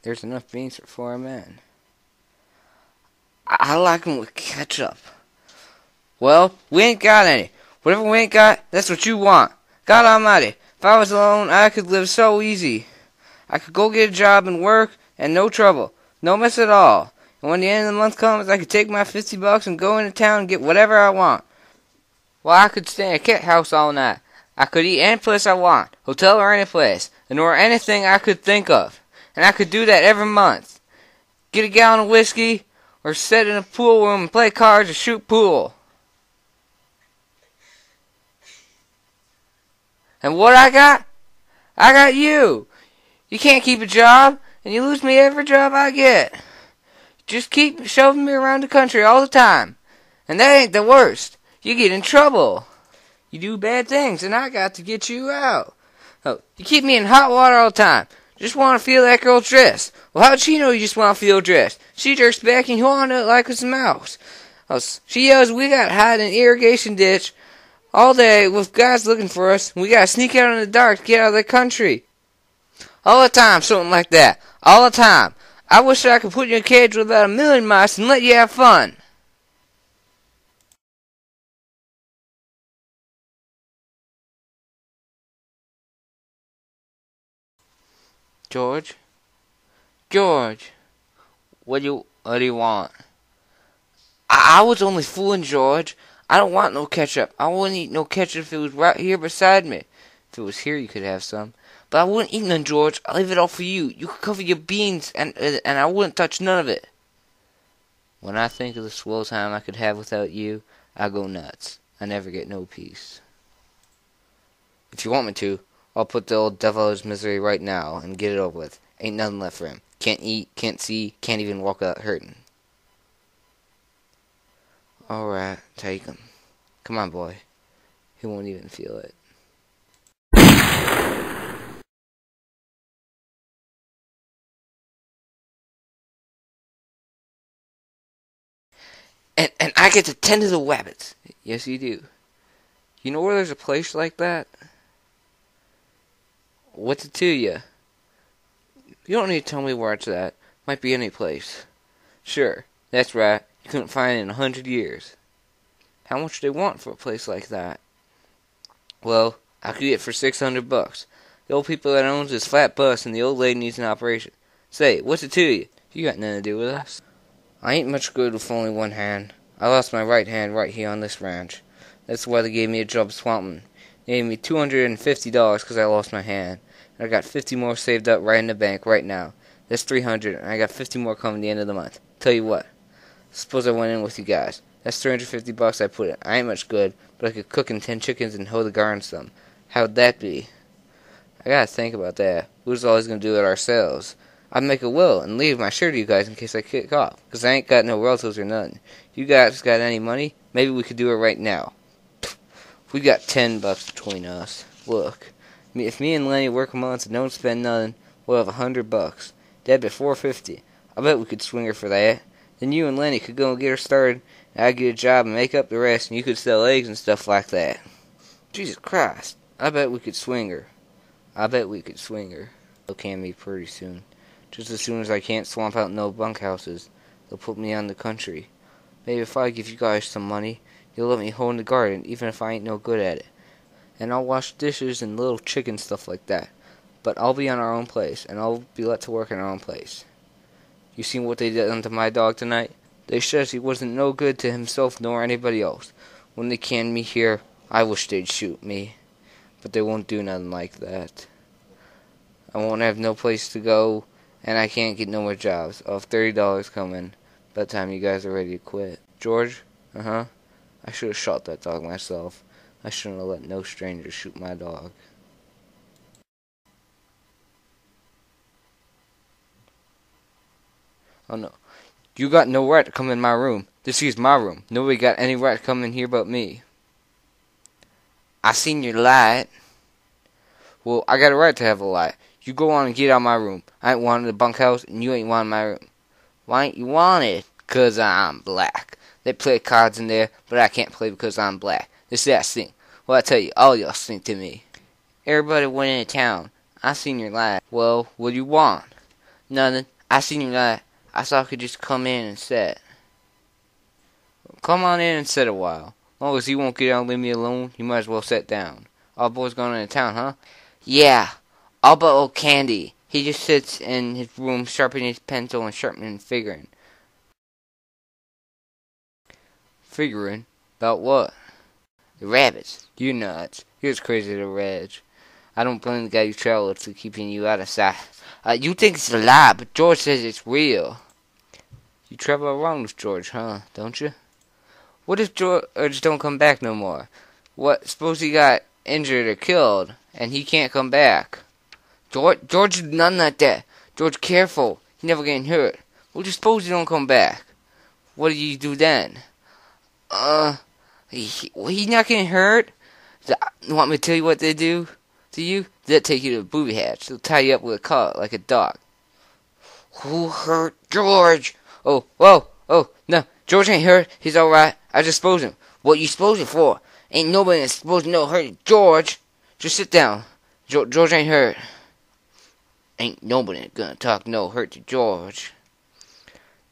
There's enough beans for 4 men. I like 'em with ketchup. Well, we ain't got any. Whatever we ain't got, that's what you want. God Almighty, if I was alone, I could live so easy. I could go get a job and work, and no trouble. No mess at all. And when the end of the month comes, I could take my $50 and go into town and get whatever I want. Well, I could stay in a cat house all night. I could eat any place I want, hotel or any place, and order anything I could think of. And I could do that every month. Get a gallon of whiskey, or sit in a pool room and play cards or shoot pool. And what I got? I got you. You can't keep a job, and you lose me every job I get. Just keep shoving me around the country all the time. And that ain't the worst. You get in trouble. You do bad things, and I got to get you out. Oh, you keep me in hot water all the time. Just want to feel that girl's dress. Well, how'd she know you just want to feel dressed? She jerks back and you on it like it's a mouse. Oh, she yells, we got hide in an irrigation ditch all day with guys looking for us, and we got to sneak out in the dark to get out of the country. All the time, something like that. All the time. I wish I could put you in a cage with about 1,000,000 mice and let you have fun. George? George, what do you want? I was only fooling, George. I don't want no ketchup. I wouldn't eat no ketchup if it was right here beside me. If it was here, you could have some. But I wouldn't eat none, George. I'll leave it all for you. You could cover your beans, and I wouldn't touch none of it. When I think of the swell time I could have without you, I go nuts. I never get no peace. If you want me to, I'll put the old devil out of his misery right now and get it over with. Ain't nothing left for him. Can't eat, can't see, can't even walk without hurting. Alright, take him. Come on, boy. He won't even feel it. And I get to tend to the rabbits. Yes, you do. You know where there's a place like that? What's it to you? You don't need to tell me where it's at. Might be any place. Sure, that's right. You couldn't find it in 100 years. How much do they want for a place like that? Well, I could get it for $600. The old people that owns this flat bus and the old lady needs an operation. Say, what's it to you? You got nothing to do with us. I ain't much good with only one hand. I lost my right hand right here on this ranch. That's why they gave me a job swamping. They gave me $250 because I lost my hand. And I got 50 more saved up right in the bank right now. That's 300, and I got 50 more coming the end of the month. Tell you what. Suppose I went in with you guys. That's $350 I put in. I ain't much good, but I could cook in 10 chickens and hoe the garden some. How'd that be? I gotta think about that. We was always gonna do it ourselves. I'd make a will and leave my share to you guys in case I kick off. Because I ain't got no relatives or nothing. If you guys got any money, maybe we could do it right now. We got $10 between us. Look, if me and Lenny work a month and don't spend nothing, we'll have $100. That'd be $450. I bet we could swing her for that. Then you and Lenny could go and get her started, and I'd get a job and make up the rest, and you could sell eggs and stuff like that. Jesus Christ, I bet we could swing her. I bet we could swing her. They'll can me pretty soon. Just as soon as I can't swamp out no bunkhouses, they'll put me on the country. Maybe if I give you guys some money, you'll let me hoe in the garden, even if I ain't no good at it. And I'll wash dishes and little chicken stuff like that. But I'll be on our own place, and I'll be let to work in our own place. You seen what they did unto my dog tonight? They says he wasn't no good to himself nor anybody else. When they canned me here, I wish they'd shoot me. But they won't do nothing like that. I won't have no place to go, and I can't get no more jobs. I'll have $30 coming by the time you guys are ready to quit. George? Uh-huh. I should have shot that dog myself. I shouldn't have let no stranger shoot my dog. Oh no. You got no right to come in my room. This here's my room. Nobody got any right to come in here but me. I seen your light. Well, I got a right to have a light. You go on and get out of my room. I ain't wanted the bunkhouse, and you ain't wanted my room. Why ain't you wanted? 'Cause I'm black. They play cards in there, but I can't play because I'm black. This that stink. Well, I tell you, all y'all stink to me. Everybody went into town. I seen your light. Well, what do you want? Nothing. I seen you that. I saw I could just come in and sit. Come on in and sit a while. Long as you won't get out and leave me alone, you might as well sit down. All boys going into town, huh? Yeah. All but old Candy. He just sits in his room sharpening his pencil and sharpening and figuring. Figuring? About what? The rabbits. You nuts. You're as crazy as a reg. I don't blame the guy you travel with for keeping you out of sight. You think it's a lie, but George says it's real. You travel around with George, huh? Don't you? What if George don't come back no more? What? Suppose he got injured or killed, and he can't come back. George is nothing like that. George careful. He never getting hurt. Well, just suppose he don't come back. What do you do then? He's not getting hurt. You want me to tell you what they do to you? They'll take you to a booby hatch. They'll tie you up with a collar like a dog. Who hurt George? Oh, whoa, oh, no. George ain't hurt. He's alright. I just supposed him. What you supposed him for? Ain't nobody that's supposed to know hurt George. Just sit down. George ain't hurt. Ain't nobody gonna talk no hurt to George.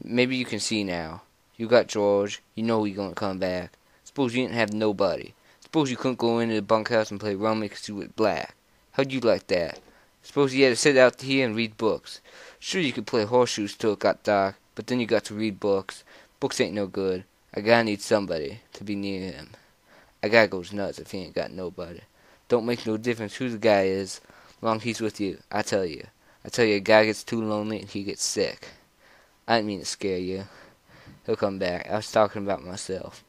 Maybe you can see now. You got George. You know he gonna come back. Suppose you didn't have nobody. Suppose you couldn't go into the bunkhouse and play rummy because you was black. How'd you like that? Suppose you had to sit out here and read books. Sure, you could play horseshoes till it got dark, but then you got to read books. Books ain't no good. A guy needs somebody to be near him. A guy goes nuts if he ain't got nobody. Don't make no difference who the guy is, long he's with you. I tell you, a guy gets too lonely and he gets sick. I didn't mean to scare you. He'll come back. I was talking about myself.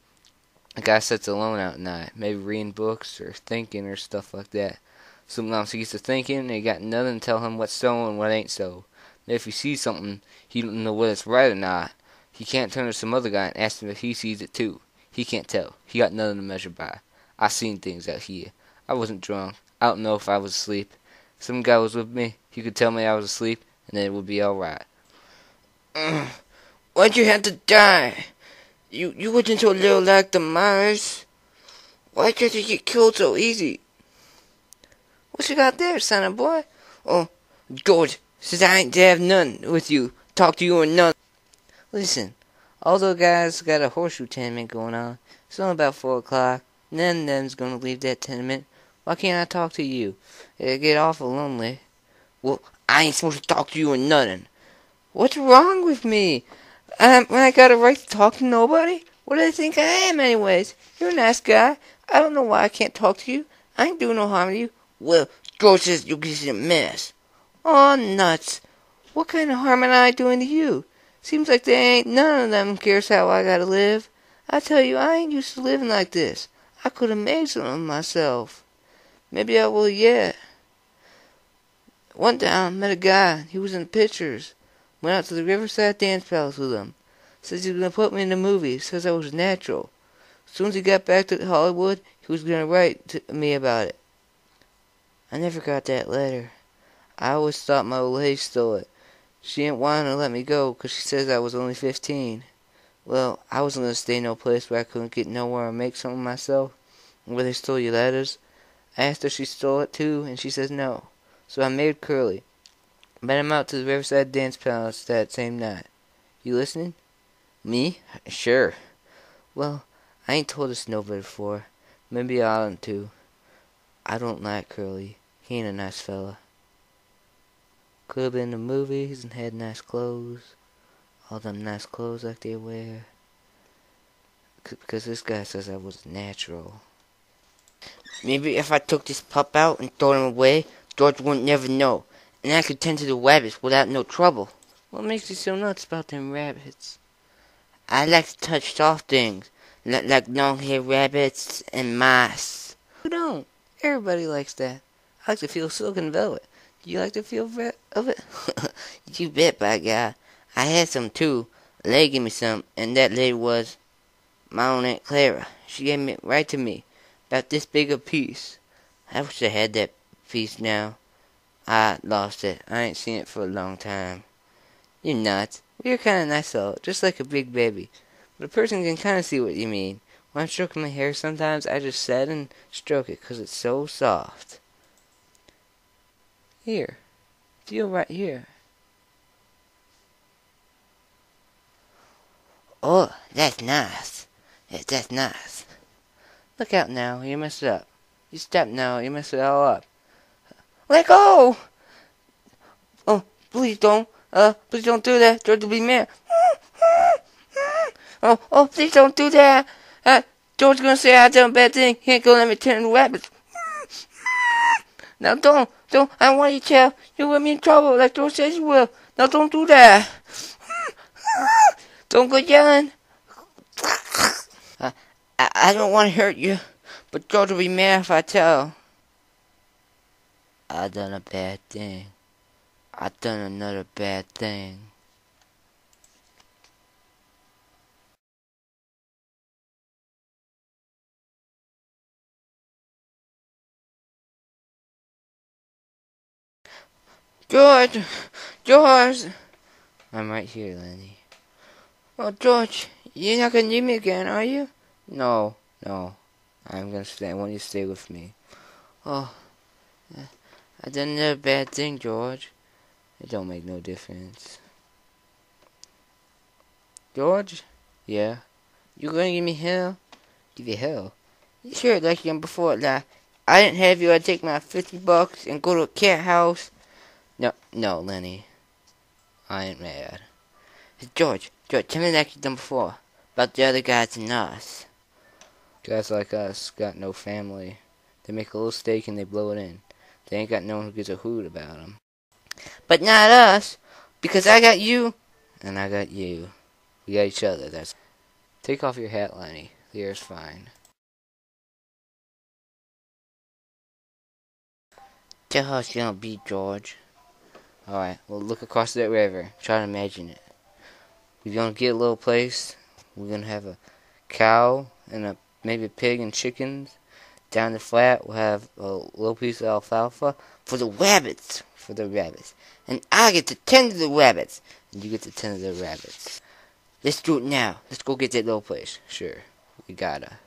A guy sits alone out at night, maybe reading books or thinking or stuff like that. Sometimes he gets to thinking and he got nothing to tell him what's so and what ain't so. And if he sees something, he don't know whether it's right or not. He can't turn to some other guy and ask him if he sees it too. He can't tell. He got nothing to measure by. I seen things out here. I wasn't drunk. I don't know if I was asleep. If some guy was with me, he could tell me I was asleep, and then it would be alright. Why'd you have to die? You wasn't so little like the Mars. Why'd you have to get killed so easy? What you got there, son boy? Oh, George says I ain't to have none with you. Talk to you or none. Listen, all those guys got a horseshoe tenement going on. It's only about 4 o'clock. None of them's gonna leave that tenement. Why can't I talk to you? It'll get awful lonely. Well, I ain't supposed to talk to you or nothing. What's wrong with me? I got a right to talk to nobody? What do they think I am anyways? You're a nice guy. I don't know why I can't talk to you. I ain't doing no harm to you. Well, George says you'll get in a mess. Oh, nuts. What kind of harm am I doing to you? Seems like they ain't none of them cares how I gotta live. I tell you, I ain't used to living like this. I could have made some of myself. Maybe I will yet. One time, met a guy. He was in pictures. Went out to the Riverside Dance Palace with him. Says he was gonna put me in the movie. Says I was natural. As soon as he got back to Hollywood, he was gonna write to me about it. I never got that letter. I always thought my old lady stole it. She didn't want to let me go 'cause she says I was only 15. Well, I wasn't gonna stay no place where I couldn't get nowhere or make something myself. Where they stole your letters. I asked her if she stole it too, and she says no. So I married Curly. Met him out to the Riverside Dance Palace that same night. You listening? Me? Sure. Well, I ain't told this to nobody before. Maybe I oughtn't to. I don't like Curly. He ain't a nice fella. Could have been in the movies and had nice clothes. All them nice clothes like they wear. Because this guy says I was natural. Maybe if I took this pup out and throw him away, George wouldn't never know. And I could tend to the rabbits without no trouble. What makes you so nuts about them rabbits? I like to touch soft things. Like long-haired rabbits and mice. Who don't? Everybody likes that. I like to feel silk and velvet. Do you like to feel of it? You bet, by God. I had some too. A lady gave me some, and that lady was my own Aunt Clara. She gave it right to me. About this big a piece. I wish I had that piece now. I lost it. I ain't seen it for a long time. You're nuts. You're kind of nice though, just like a big baby. But a person can kind of see what you mean. When I'm stroking my hair, sometimes I just sit and stroke it 'cause it's so soft. Here. Feel right here. Oh, that's nice. Yeah, that's nice. Look out now, you messed it up. You step now, you messed it all up. Let go! Oh, please don't do that. George will be mad. Oh, please don't do that. George's gonna say I done a bad thing. He ain't gonna let me turn into rabbits. Now don't. I don't want you to tell. You'll get me in trouble like George says you will. Now don't do that. Don't go yelling. I don't want to hurt you, but George will be mad if I tell. I done a bad thing. I done another bad thing. George! I'm right here, Lenny. Oh, George, you're not gonna leave me again, are you? No. I'm gonna stay. I want you to stay with me. Oh, I done another bad thing, George. It don't make no difference. George? Yeah? You gonna give me hell? Give you hell? You sure like you before, like, I didn't have you, I'd take my $50 and go to a cat house. No, Lenny. I ain't mad. George, tell me like you done before. About the other guys and us. Guys like us got no family. They make a little steak and they blow it in. They ain't got no one who gives a hoot about them. But not us, because I got you, and I got you. We got each other, that's... Take off your hat, Lenny. The air's fine. Tell how it's gonna be, George. Alright, well, look across that river. Try to imagine it. We're gonna get a little place. We're gonna have a cow and maybe a pig and chickens. Down the flat, we'll have a little piece of alfalfa for the rabbits. And I get to tend to the rabbits. And you get to tend to the rabbits. Let's do it now. Let's go get that little place. Sure, we gotta.